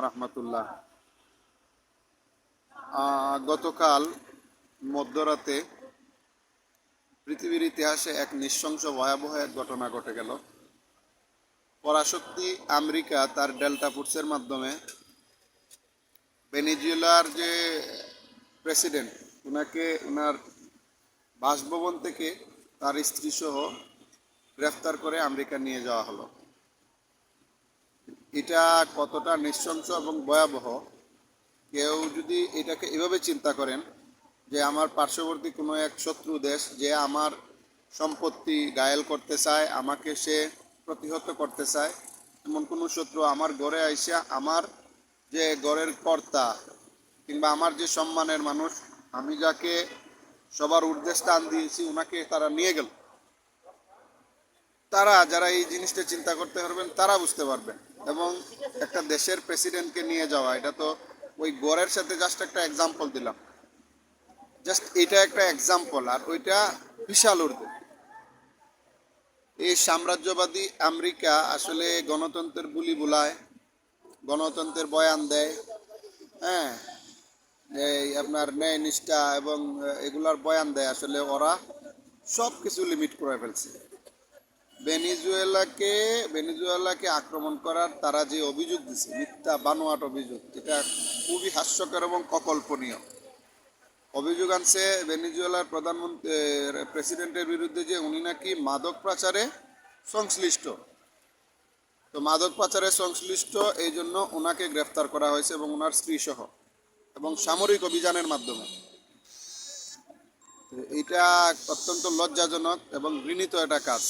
রাহমাতুল্লাহ। গতকাল মধ্যরাতে পৃথিবীর ইতিহাসে এক নৃশংস ভয়াবহ এক ঘটনা ঘটে গেল। পরাশক্তি আমেরিকা তার ডেল্টা ফোর্সের মাধ্যমে ভেনেজুয়েলার যে প্রেসিডেন্ট, ওনাকে ওনার বাসভবন থেকে তার স্ত্রী সহ গ্রেফতার করে আমেরিকা নিয়ে যাওয়া হলো। এটা কতটা নৃশংস এবং ভয়াবহ, কেউ যদি এটাকে এভাবে চিন্তা করেন যে আমার পার্শ্ববর্তী কোনো এক শত্রু দেশ যে আমার সম্পত্তি গায়েল করতে চায়, আমাকে সে প্রতিহত করতে চায়, এমন কোনো শত্রু আমার ঘরে আইসা আমার যে ঘরের কর্তা কিংবা আমার যে সম্মানের মানুষ, আমি যাকে সবার ঊর্ধ্বে স্থান দিয়েছি, ওনাকে তারা নিয়ে গেল। তারা যারা এই জিনিসটা চিন্তা করতে পারবেন তারা বুঝতে পারবেন। এবং একটা দেশের প্রেসিডেন্টকে নিয়ে যাওয়া, এটা তো ওই গড়ের সাথে জাস্ট একটা এক্সাম্পল দিলাম, জাস্ট এটা একটা এক্সাম্পল, আর ওইটা বিশাল ঊর্ধ্বে। এই সাম্রাজ্যবাদী আমেরিকা আসলে গণতন্ত্রের বুলি বুলায়, গণতন্ত্রের বয়ান দেয়, হ্যাঁ, এই আপনার ন্যায় নিষ্ঠা এবং এগুলার বয়ান দেয়। আসলে ওরা সব কিছু লিমিট করে ফেলছে। ভেনেজুয়েলাকে আক্রমণ করার তারা যে অভিযোগ দিচ্ছে, মিথ্যা বানোয়াট অভিযোগ, এটা খুবই হাস্যকর এবং অকল্পনীয়। অভিযোগ আনছে ভেনেজুয়েলার প্রধানমন্ত্রী প্রেসিডেন্টের বিরুদ্ধে যে উনি নাকি মাদক পাচারে সংশ্লিষ্ট। তো মাদক পাচারে সংশ্লিষ্ট এই জন্য ওনাকে গ্রেফতার করা হয়েছে এবং ওনার স্ত্রী সহ, এবং সামরিক অভিযানের মাধ্যমে। এটা অত্যন্ত লজ্জাজনক এবং ঘৃণিত একটা কাজ।